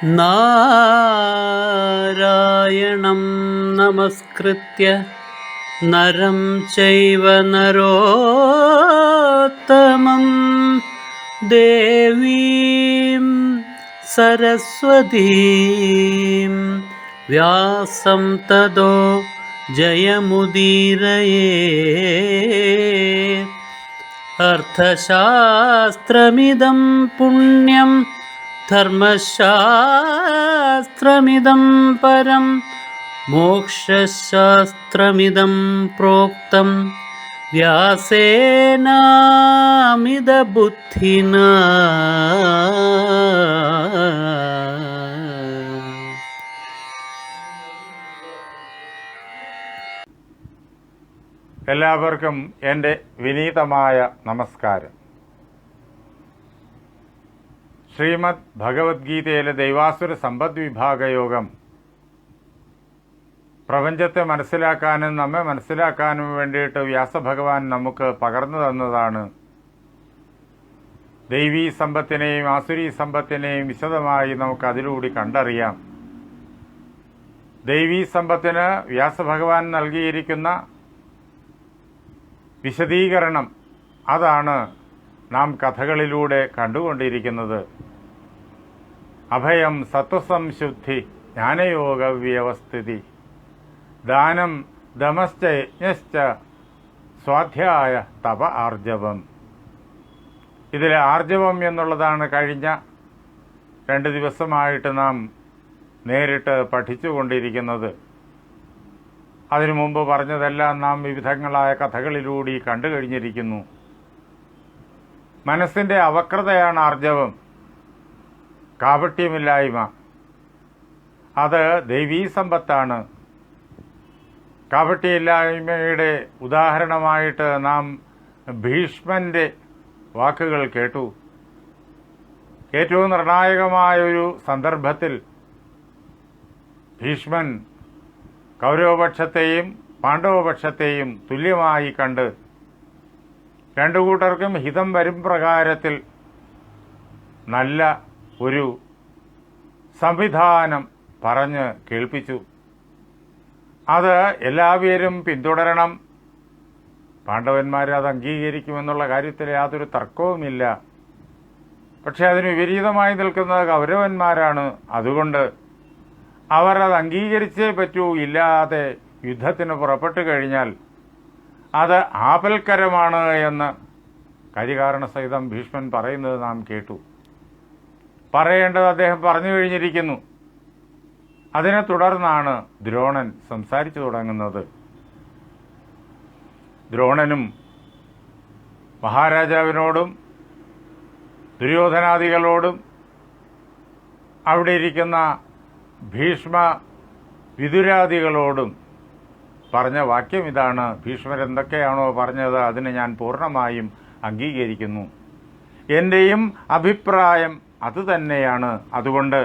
നാരായണം നമസ്കൃത്യ നരം ചൈവ നരോത്തമം ദേവീം സരസ്വതീം വ്യാസം തതോ ജയമുദീരയേ. അർത്ഥശാസ്ത്രമിദം പുണ്യം ധർമ്മശാസ്ത്രമിദം പരം മോക്ഷശാസ്ത്രമിദം പ്രോക്തം വ്യാസേനാമിതബുദ്ധിനാ. എല്ലാവർക്കും എൻ്റെ വിനീതമായ നമസ്കാരം. ശ്രീമദ് ഭഗവത്ഗീതയിലെ ദൈവാസുര സമ്പദ് വിഭാഗയോഗം പ്രപഞ്ചത്തെ മനസ്സിലാക്കാനും നമ്മെ മനസ്സിലാക്കാനും വേണ്ടിയിട്ട് വ്യാസഭഗവാൻ നമുക്ക് പകർന്നു തന്നതാണ്. ദൈവീ സമ്പത്തിനെയും ആസുരീ സമ്പത്തിനെയും വിശദമായി നമുക്ക് അതിലൂടെ കണ്ടറിയാം. ദൈവീ സമ്പത്തിന് വ്യാസഭഗവാൻ നൽകിയിരിക്കുന്ന വിശദീകരണം അതാണ് നാം കഥകളിലൂടെ കണ്ടുകൊണ്ടിരിക്കുന്നത്. അഭയം, സത്വസംശുദ്ധി, ജ്ഞാനയോഗ വ്യവസ്ഥിതി, ദാനം, ദമശ്ച യജ്ഞശ്ച, സ്വാധ്യായ, തപ, ആർജവം. ഇതിലെ ആർജവം എന്നുള്ളതാണ് കഴിഞ്ഞ 2 ദിവസമായിട്ട് നാം നേരിട്ട് പഠിച്ചുകൊണ്ടിരിക്കുന്നത്. അതിനു മുമ്പ് പറഞ്ഞതെല്ലാം നാം വിവിധങ്ങളായ കഥകളിലൂടെ കണ്ടു കഴിഞ്ഞിരിക്കുന്നു. മനസ്സിൻ്റെ അവക്രതയാണ് ആർജവം, കാപട്യമില്ലായ്മ. അത് ദൈവീ സമ്പത്താണ്. കാപട്യമില്ലായ്മയുടെ ഉദാഹരണമായിട്ട് നാം ഭീഷ്മൻ്റെ വാക്കുകൾ കേട്ടു. ഏറ്റവും നിർണായകമായൊരു സന്ദർഭത്തിൽ ഭീഷ്മൻ കൗരവപക്ഷത്തെയും പാണ്ഡവപക്ഷത്തെയും തുല്യമായി കണ്ട് 2 കൂട്ടർക്കും ഹിതം വരും പ്രകാരത്തിൽ നല്ല ഒരു സംവിധാനം പറഞ്ഞ് കേൾപ്പിച്ചു. അത് എല്ലാവരും പിന്തുടരണം. പാണ്ഡവന്മാർ അത് അംഗീകരിക്കുമെന്നുള്ള കാര്യത്തിൽ യാതൊരു തർക്കവുമില്ല. പക്ഷെ അതിന് വിപരീതമായി നിൽക്കുന്നത് കൗരവന്മാരാണ്. അതുകൊണ്ട് അവർ അത് അംഗീകരിച്ചേ പറ്റൂ. ഇല്ലാതെ യുദ്ധത്തിന് പുറപ്പെട്ടു കഴിഞ്ഞാൽ അത് ആപൽക്കരമാണ് എന്ന് കാര്യകാരണസഹിതം ഭീഷ്മൻ പറയുന്നത് നാം കേട്ടു. പറയേണ്ടത് അദ്ദേഹം പറഞ്ഞു കഴിഞ്ഞിരിക്കുന്നു. അതിനെ തുടർന്നാണ് ദ്രോണൻ സംസാരിച്ചു തുടങ്ങുന്നത്. ദ്രോണനും മഹാരാജാവിനോടും ദുര്യോധനാദികളോടും അവിടെ ഇരിക്കുന്ന ഭീഷ്മ വിദുരാദികളോടും പറഞ്ഞ വാക്യം ഇതാണ്: ഭീഷ്മർ എന്തൊക്കെയാണോ പറഞ്ഞത് അതിനെ ഞാൻ പൂർണ്ണമായും അംഗീകരിക്കുന്നു. എൻ്റെയും അഭിപ്രായം അതുതന്നെയാണ്. അതുകൊണ്ട്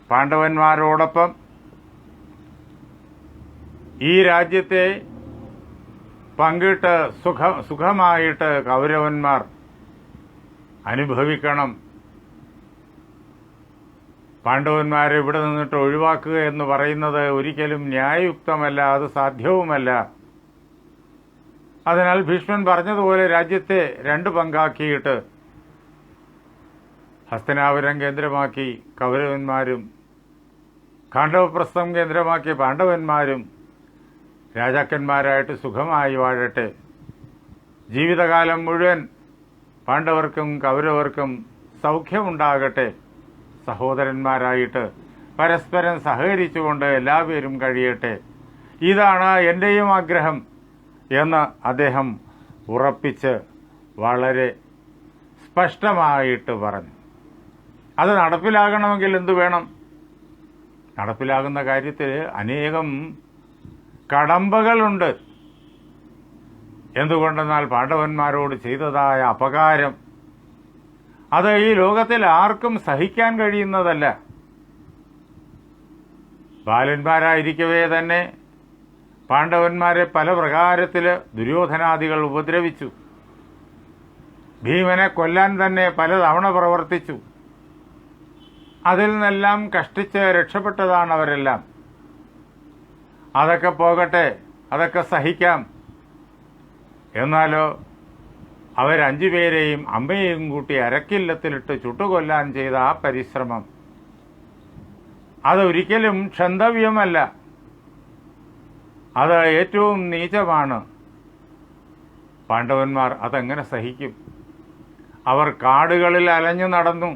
പാണ്ഡവന്മാരോടൊപ്പം ഈ രാജ്യത്തെ പങ്കിട്ട് സുഖമായിട്ട് കൗരവന്മാർ അനുഭവിക്കണം. പാണ്ഡവന്മാരെ ഇവിടെ നിന്നിട്ട് ഒഴിവാക്കുക എന്ന് പറയുന്നത് ഒരിക്കലും ന്യായയുക്തമല്ല, അത് സാധ്യവുമല്ല. അതിനാൽ ഭീഷ്മൻ പറഞ്ഞതുപോലെ രാജ്യത്തെ 2 പങ്കാക്കിയിട്ട് ഹസ്തിനാപുരം കേന്ദ്രമാക്കി കൗരവന്മാരും ഖാണ്ഡവപ്രസ്ഥം കേന്ദ്രമാക്കി പാണ്ഡവന്മാരും രാജാക്കന്മാരായിട്ട് സുഖമായി വാഴട്ടെ. ജീവിതകാലം മുഴുവൻ പാണ്ഡവർക്കും കൗരവർക്കും സൗഖ്യമുണ്ടാകട്ടെ. സഹോദരന്മാരായിട്ട് പരസ്പരം സഹകരിച്ചുകൊണ്ട് എല്ലാവരും കഴിയട്ടെ. ഇതാണ് എൻ്റെയും ആഗ്രഹം എന്ന് അദ്ദേഹം ഉറപ്പിച്ച് വളരെ സ്പഷ്ടമായിട്ട് പറഞ്ഞു. അത് നടപ്പിലാകണമെങ്കിൽ എന്തു വേണം? നടപ്പിലാകുന്ന കാര്യത്തിൽ അനേകം കടമ്പകളുണ്ട്. എന്തുകൊണ്ടെന്നാൽ പാണ്ഡവന്മാരോട് ചെയ്തതായ അപകാരം അത് ഈ ലോകത്തിൽ ആർക്കും സഹിക്കാൻ കഴിയുന്നതല്ല. ബാലന്മാരായിരിക്കവേ തന്നെ പാണ്ഡവന്മാരെ പല പ്രകാരത്തിൽ ദുര്യോധനാദികൾ ഉപദ്രവിച്ചു. ഭീമനെ കൊല്ലാൻ തന്നെ പലതവണ പ്രവർത്തിച്ചു. അതിൽ നിന്നെല്ലാം കഷ്ടിച്ച് രക്ഷപ്പെട്ടതാണ് അവരെല്ലാം. അതൊക്കെ പോകട്ടെ, അതൊക്കെ സഹിക്കാം. എന്നാലോ അവർ 5 പേരെയും അമ്മയെയും കൂട്ടി അരക്കില്ലത്തിലിട്ട് ചുട്ടുകൊല്ലാൻ ചെയ്ത ആ പരിശ്രമം അതൊരിക്കലും ക്ഷന്തവ്യമല്ല. അത് ഏറ്റവും നീചമാണ്. പാണ്ഡവന്മാർ അതെങ്ങനെ സഹിക്കും? അവർ കാടുകളിൽ അലഞ്ഞു നടന്നു.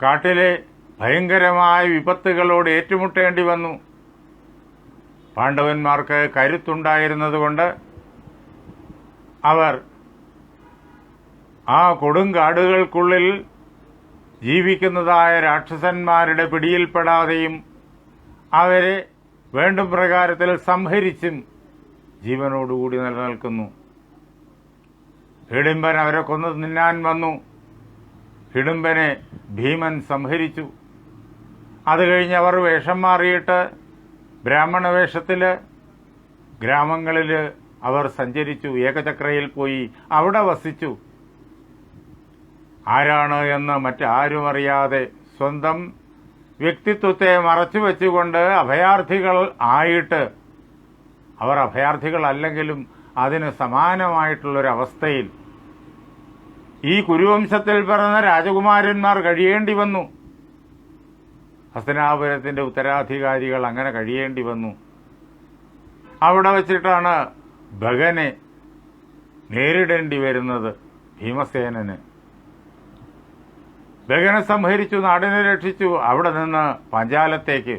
കാട്ടിലെ ഭയങ്കരമായ വിപത്തുകളോട് ഏറ്റുമുട്ടേണ്ടി വന്നു. പാണ്ഡവന്മാർക്ക് കരുത്തുണ്ടായിരുന്നതുകൊണ്ട് അവർ ആ കൊടുങ്കാടുകൾക്കുള്ളിൽ ജീവിക്കുന്നതായ രാക്ഷസന്മാരുടെ പിടിയിൽപ്പെടാതെയും അവരെ വേണ്ടും പ്രകാരത്തിൽ സംഹരിച്ചും ജീവനോടുകൂടി നിലനിൽക്കുന്നു. ഹിഡിംബൻ അവരെ കൊന്നു തിന്നാൻ വന്നു. ഹിഡിംബനെ ഭീമൻ സംഹരിച്ചു. അത് കഴിഞ്ഞ് അവർ വേഷം മാറിയിട്ട് ബ്രാഹ്മണ വേഷത്തിൽ ഗ്രാമങ്ങളിൽ അവർ സഞ്ചരിച്ചു. ഏകചക്രയിൽ പോയി അവിടെ വസിച്ചു. ആരാണ് എന്ന് മറ്റാരും അറിയാതെ സ്വന്തം വ്യക്തിത്വത്തെ മറച്ചു വെച്ചുകൊണ്ട് അഭയാർത്ഥികൾ ആയിട്ട്, അവർ അഭയാർത്ഥികളല്ലെങ്കിലും അതിന് സമാനമായിട്ടുള്ളൊരവസ്ഥയിൽ ഈ കുരുവംശത്തിൽ പിറന്ന രാജകുമാരന്മാർ കഴിയേണ്ടി വന്നു. ഹസ്തിനാപുരത്തിൻ്റെ ഉത്തരാധികാരികൾ അങ്ങനെ കഴിയേണ്ടി വന്നു. അവിടെ വച്ചിട്ടാണ് ഭഗനെ നേരിടേണ്ടി വരുന്നത് ഭീമസേനന്. ഭഗനെ സംഹരിച്ചു, നാടിനെ രക്ഷിച്ചു. അവിടെ നിന്ന് പഞ്ചാലത്തേക്ക്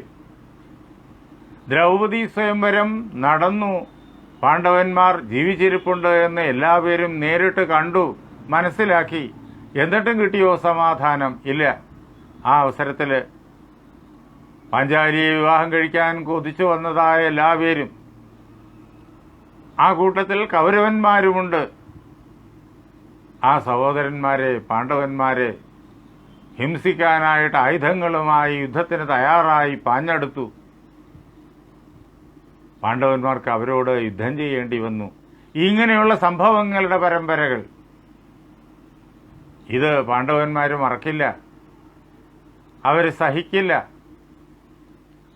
ദ്രൗപദി സ്വയംവരം നടന്നു. പാണ്ഡവന്മാർ ജീവിച്ചിരിപ്പുണ്ട് എന്ന് എല്ലാവരും നേരിട്ട് കണ്ടു, മനസ്സിലാക്കി. എന്നിട്ടും കിട്ടിയോ സമാധാനം? ഇല്ല. ആ അവസരത്തിൽ പാഞ്ചാലിയെ വിവാഹം കഴിക്കാൻ കൊതിച്ചു വന്നതായ എല്ലാവരും, ആ കൂട്ടത്തിൽ കൗരവന്മാരുമുണ്ട്, ആ സഹോദരന്മാരെ പാണ്ഡവന്മാരെ ഹിംസിക്കാനായിട്ട് ആയുധങ്ങളുമായി യുദ്ധത്തിന് തയ്യാറായി പാഞ്ഞെടുത്തു. പാണ്ഡവന്മാർക്ക് അവരോട് യുദ്ധം ചെയ്യേണ്ടി വന്നു. ഇങ്ങനെയുള്ള സംഭവങ്ങളുടെ പരമ്പരകൾ ഇത് പാണ്ഡവന്മാർ മറക്കില്ല, അവർ സഹിക്കില്ല.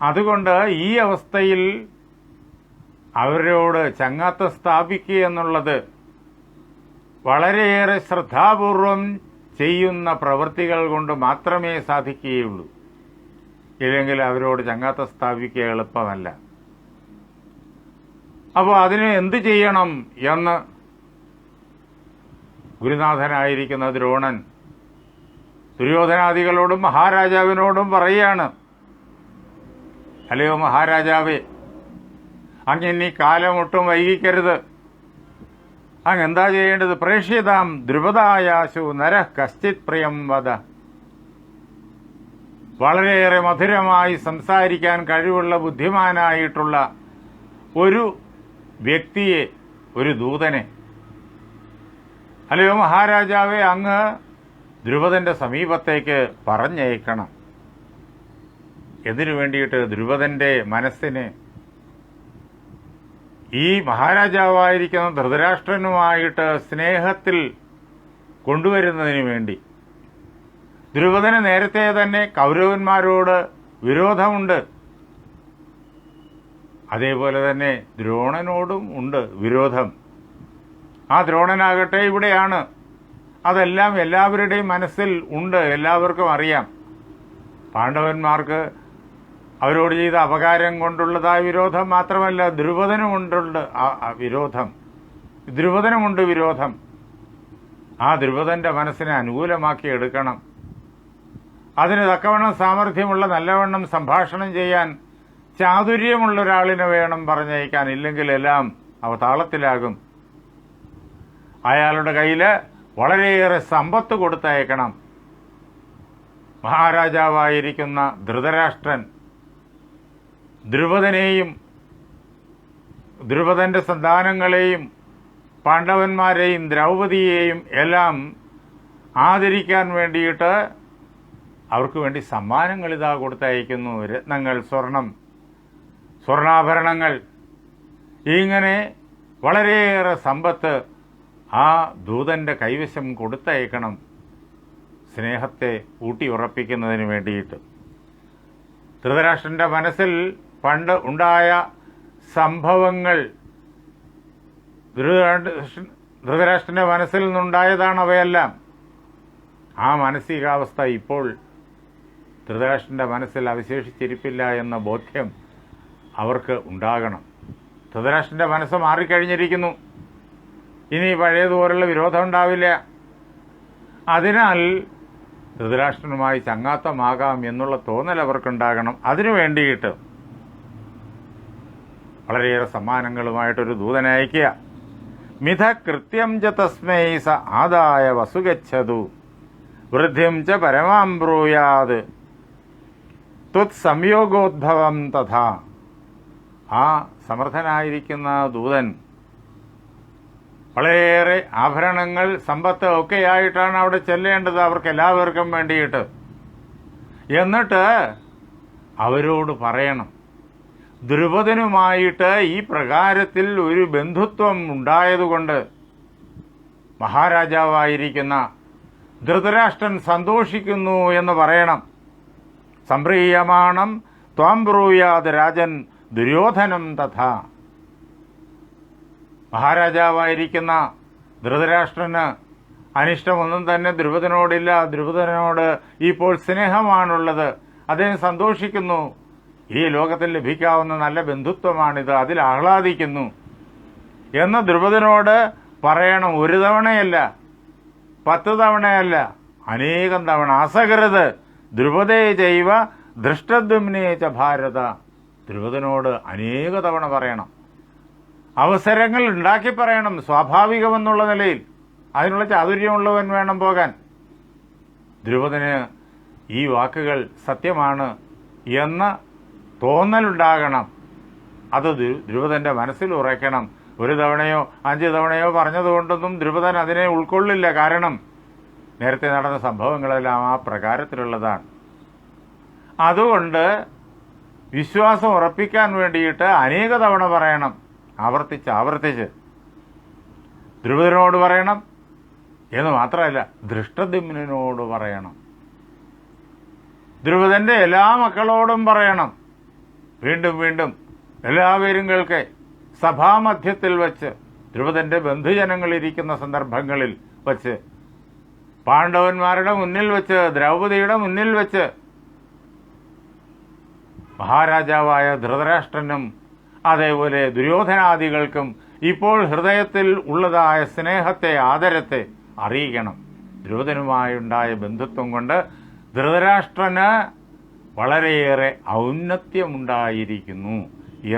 അതുകൊണ്ട് ഈ അവസ്ഥയിൽ അവരോട് ചങ്ങാത്തം സ്ഥാപിക്കുക എന്നുള്ളത് വളരെയേറെ ശ്രദ്ധാപൂർവം ചെയ്യുന്ന പ്രവൃത്തികൾ കൊണ്ട് മാത്രമേ സാധിക്കുകയുള്ളൂ. ഇല്ലെങ്കിൽ അവരോട് ചങ്ങാത്തം സ്ഥാപിക്കുക എളുപ്പമല്ല. അപ്പോൾ അതിന് എന്ത് ചെയ്യണം എന്ന് ഗുരുനാഥനായിരിക്കുന്ന ദ്രോണൻ ദുര്യോധനാദികളോടും മഹാരാജാവിനോടും പറയുകയാണ്, അല്ലയോ മഹാരാജാവേ, അങ്ങിനി കാലമൊട്ടും വൈകിക്കരുത്. അങ്ങെന്താ ചെയ്യേണ്ടത്? പ്രേക്ഷിതാം ദ്രുപദായാശു നരഃ കശ്ചിത് പ്രിയം വദ. വളരെയേറെ മധുരമായി സംസാരിക്കാൻ കഴിവുള്ള ബുദ്ധിമാനായിട്ടുള്ള ഒരു വ്യക്തിയെ, ഒരു ദൂതനെ, അല്ലയോ മഹാരാജാവേ, അങ്ങ് ദ്രുപദന്റെ സമീപത്തേക്ക് പറഞ്ഞയക്കണം. എന്തിനു വേണ്ടിയിട്ട്? ദ്രുപദന്റെ മനസ്സിനെ ഈ മഹാരാജാവായിരിക്കുന്ന ധൃതരാഷ്ട്രനുമായിട്ട് സ്നേഹത്തിൽ കൊണ്ടുവരുന്നതിന് വേണ്ടി. ദ്രുപദന് നേരത്തെ തന്നെ കൗരവന്മാരോട് വിരോധമുണ്ട്. അതേപോലെ തന്നെ ദ്രോണനോടും ഉണ്ട് വിരോധം. ആ ദ്രോണനാകട്ടെ ഇവിടെയാണ്. അതെല്ലാം എല്ലാവരുടെയും മനസ്സിൽ ഉണ്ട്, എല്ലാവർക്കും അറിയാം. പാണ്ഡവന്മാർക്ക് അവരോട് ചെയ്ത അപകാരം കൊണ്ടുള്ളതായ വിരോധം മാത്രമല്ല, ദ്രുപദനുമുണ്ട് വിരോധം. ദ്രുപദനുമുണ്ട് വിരോധം. ആ ദ്രുപദന്റെ മനസ്സിനെ അനുകൂലമാക്കി എടുക്കണം. അതിന് തക്കവണ്ണം സാമർഥ്യമുള്ള, നല്ലവണ്ണം സംഭാഷണം ചെയ്യാൻ ചാതുര്യമുള്ള ഒരാളിനെ വേണം പറഞ്ഞയക്കാൻ. ഇല്ലെങ്കിൽ എല്ലാം അവതാളത്തിലാകും. അയാളുടെ കയ്യിൽ വളരെയേറെ സമ്പത്ത് കൊടുത്തയക്കണം. മഹാരാജാവായിരിക്കുന്ന ധൃതരാഷ്ട്രൻ ദ്രുപദനെയും ദ്രുപദന്റെ സന്താനങ്ങളെയും പാണ്ഡവന്മാരെയും ദ്രൗപദിയെയും എല്ലാം ആദരിക്കാൻ വേണ്ടിയിട്ട് അവർക്ക് വേണ്ടി സമ്മാനങ്ങൾ ഇതാ കൊടുത്തയക്കുന്നു. രത്നങ്ങൾ, സ്വർണ്ണാഭരണങ്ങൾ, ഇങ്ങനെ വളരെയേറെ സമ്പത്ത് ആ ദൂതന്റെ കൈവശം കൊടുത്തയക്കണം. സ്നേഹത്തെ ഊട്ടിയുറപ്പിക്കുന്നതിന് വേണ്ടിയിട്ട്. ധൃതരാഷ്ട്രൻ്റെ മനസ്സിൽ പണ്ട് ഉണ്ടായ സംഭവങ്ങൾ ധൃതരാഷ്ട്രൻ്റെ മനസ്സിൽ നിന്നുണ്ടായതാണ് അവയെല്ലാം. ആ മാനസികാവസ്ഥ ഇപ്പോൾ ധൃതരാഷ്ട്രൻ്റെ മനസ്സിൽ അവശേഷിച്ചിരിപ്പില്ല എന്ന ബോധ്യം അവർക്ക് ഉണ്ടാകണം. ധൃതരാഷ്ട്രൻ്റെ മനസ്സ് മാറിക്കഴിഞ്ഞിരിക്കുന്നു. ഇനി പഴയതുപോലുള്ള വിരോധം ഉണ്ടാവില്ല. അതിനാൽ ധൃതരാഷ്ട്രനുമായി ചങ്ങാത്തമാകാം എന്നുള്ള തോന്നൽ അവർക്കുണ്ടാകണം. അതിനു വേണ്ടിയിട്ട് വളരെയേറെ സമ്മാനങ്ങളുമായിട്ടൊരു ദൂതനെ അയക്കുക. മിഥ കൃത്യം ച തസ്മൈ സ ആദായ വസുഗച്ഛതു വൃദ്ധിം ച പരമാം ബ്രൂയാത് ത്വത് സംയോഗോദ്ഭവം തഥാ. ആ സമർത്ഥനായിരിക്കുന്ന ദൂതൻ വളരെയേറെ ആഭരണങ്ങൾ, സമ്പത്ത് ഒക്കെയായിട്ടാണ് അവിടെ ചെല്ലേണ്ടത് അവർക്ക് എല്ലാവർക്കും വേണ്ടിയിട്ട്. എന്നിട്ട് അവരോട് പറയണം, ദ്രുപദനുമായിട്ട് ഈ പ്രകാരത്തിൽ ഒരു ബന്ധുത്വം ഉണ്ടായതുകൊണ്ട് മഹാരാജാവായിരിക്കുന്ന ധൃതരാഷ്ട്രൻ സന്തോഷിക്കുന്നു എന്ന് പറയണം. സംപ്രീയമാണം ത്വാം ബ്രൂയാത് രാജൻ ദുര്യോധനം തഥാ. മഹാരാജാവായിരിക്കുന്ന ധൃതരാഷ്ട്രന് അനിഷ്ടമൊന്നും തന്നെ ദ്രുപദനോടില്ല. ദ്രുപദനോട് ഇപ്പോൾ സ്നേഹമാണുള്ളത്. അദ്ദേഹം സന്തോഷിക്കുന്നു. ഈ ലോകത്തിൽ ലഭിക്കാവുന്ന നല്ല ബന്ധുത്വമാണിത്, അതിൽ ആഹ്ലാദിക്കുന്നു എന്ന് ദ്രുപദനോട് പറയണം. ഒരു തവണയല്ല, 10 തവണയല്ല, അനേകം തവണ. അസകൃത് ദ്രുപദേ ജൈവ ധൃഷ്ടദ്യുമ്നേ ച ഭാരത. ദ്രുപദനോട് അനേക തവണ പറയണം. അവസരങ്ങൾ ഉണ്ടാക്കി പറയണം, സ്വാഭാവികമെന്നുള്ള നിലയിൽ. അതിനുള്ള ചാതുര്യമുള്ളവൻ വേണം പോകാൻ. ദ്രുപദന് ഈ വാക്കുകൾ സത്യമാണ് എന്ന് തോന്നലുണ്ടാകണം. അത് ദ്രുപദന്റെ മനസ്സിൽ ഉറയ്ക്കണം. 1 തവണയോ 5 തവണയോ പറഞ്ഞതുകൊണ്ടൊന്നും ദ്രുപദൻ അതിനെ ഉൾക്കൊള്ളില്ല. കാരണം നേരത്തെ നടന്ന സംഭവങ്ങളെല്ലാം ആ പ്രകാരത്തിലുള്ളതാണ്. അതുകൊണ്ട് വിശ്വാസം ഉറപ്പിക്കാൻ വേണ്ടിയിട്ട് അനേക തവണ പറയണം, ആവർത്തിച്ച് ദ്രുപദനോട് പറയണം എന്ന് മാത്രമല്ല, ധൃഷ്ടദ്യുമ്നോട് പറയണം. ദ്രുപദന്റെ എല്ലാ മക്കളോടും പറയണം. വീണ്ടും വീണ്ടും എല്ലാവരും കേൾക്കെ സഭാമധ്യത്തിൽ വച്ച്, ദ്രുപദന്റെ ബന്ധുജനങ്ങളിരിക്കുന്ന സന്ദർഭങ്ങളിൽ വച്ച്, പാണ്ഡവന്മാരുടെ മുന്നിൽ വെച്ച്, ദ്രൗപദിയുടെ മുന്നിൽ വെച്ച് മഹാരാജാവായ ധൃതരാഷ്ട്രനും അതേപോലെ ദുര്യോധനാദികൾക്കും ഇപ്പോൾ ഹൃദയത്തിൽ ഉള്ളതായ സ്നേഹത്തെ, ആദരത്തെ അറിയിക്കണം. ദ്രുപദനുമായുണ്ടായ ബന്ധുത്വം കൊണ്ട് ധൃതരാഷ്ട്രന് വളരെയേറെ ഔന്നത്യമുണ്ടായിരിക്കുന്നു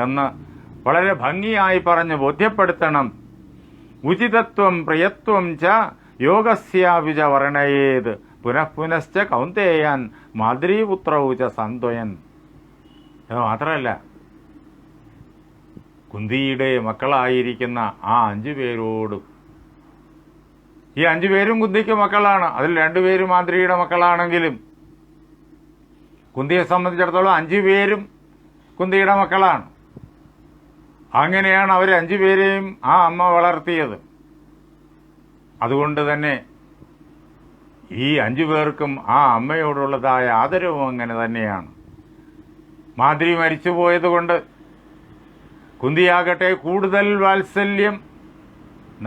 എന്ന് വളരെ ഭംഗിയായി പറഞ്ഞ് ബോധ്യപ്പെടുത്തണം. ഉചിതത്വം പ്രിയത്വം ച യോഗസ്യാവിച വർണ്ണയേത് പുനഃപുനശ്ച കൗന്ദേയാൻ മാദ്രീപുത്രൗ ച സന്ത്വയൻ. എന്ന് മാത്രമല്ല, കുന്തിയുടെ മക്കളായിരിക്കുന്ന ആ 5 പേരോടും, ഈ 5 പേരും കുന്തിക്ക് മക്കളാണ്. അതിൽ 2 പേര് മാദ്രിയുടെ മക്കളാണെങ്കിലും കുന്തിയെ സംബന്ധിച്ചിടത്തോളം 5 പേരും കുന്തിയുടെ മക്കളാണ്. അങ്ങനെയാണ് അവർ 5 പേരെയും ആ അമ്മ വളർത്തിയത്. അതുകൊണ്ട് തന്നെ ഈ 5 പേർക്കും ആ അമ്മയോടുള്ളതായ ആദരവും അങ്ങനെ തന്നെയാണ്. മാദ്രി മരിച്ചുപോയത് കൊണ്ട് കുന്തിയാകട്ടെ കൂടുതൽ വാത്സല്യം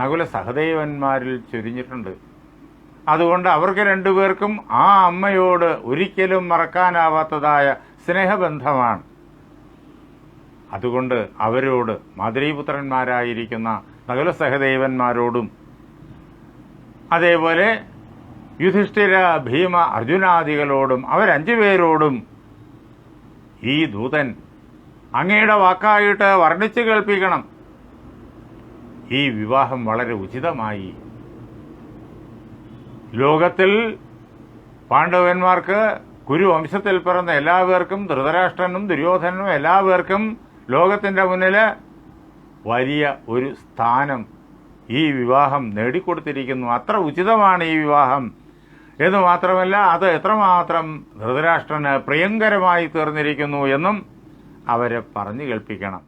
നകുല സഹദേവന്മാരിൽ ചൊരിഞ്ഞിട്ടുണ്ട്. അതുകൊണ്ട് അവർക്ക് 2 പേർക്കും ആ അമ്മയോട് ഒരിക്കലും മറക്കാനാവാത്തതായ സ്നേഹബന്ധമാണ്. അതുകൊണ്ട് അവരോട്, മാദ്രീപുത്രന്മാരായിരിക്കുന്ന നകുല സഹദേവന്മാരോടും അതേപോലെ യുധിഷ്ഠിര, ഭീമ, അർജുനാദികളോടും അവർ 5 പേരോടും ഈ ദൂതൻ അങ്ങയുടെ വാക്കായിട്ട് വർണ്ണിച്ചു കേൾപ്പിക്കണം. ഈ വിവാഹം വളരെ ഉചിതമായി. ലോകത്തിൽ പാണ്ഡവന്മാർക്ക് കുരുവംശത്തിൽ പിറന്ന എല്ലാവർക്കും, ധൃതരാഷ്ട്രനും ദുര്യോധനനും എല്ലാവർക്കും ലോകത്തിൻ്റെ മുന്നിൽ വലിയ ഒരു സ്ഥാനം ഈ വിവാഹം നേടിക്കൊടുത്തിരിക്കുന്നു. അത്ര ഉചിതമാണ് ഈ വിവാഹം എന്ന് മാത്രമല്ല, അത് എത്രമാത്രം ധൃതരാഷ്ട്രന് പ്രിയങ്കരമായി തീർന്നിരിക്കുന്നു എന്നും അവരെ പറഞ്ഞു കേൾപ്പിക്കണം.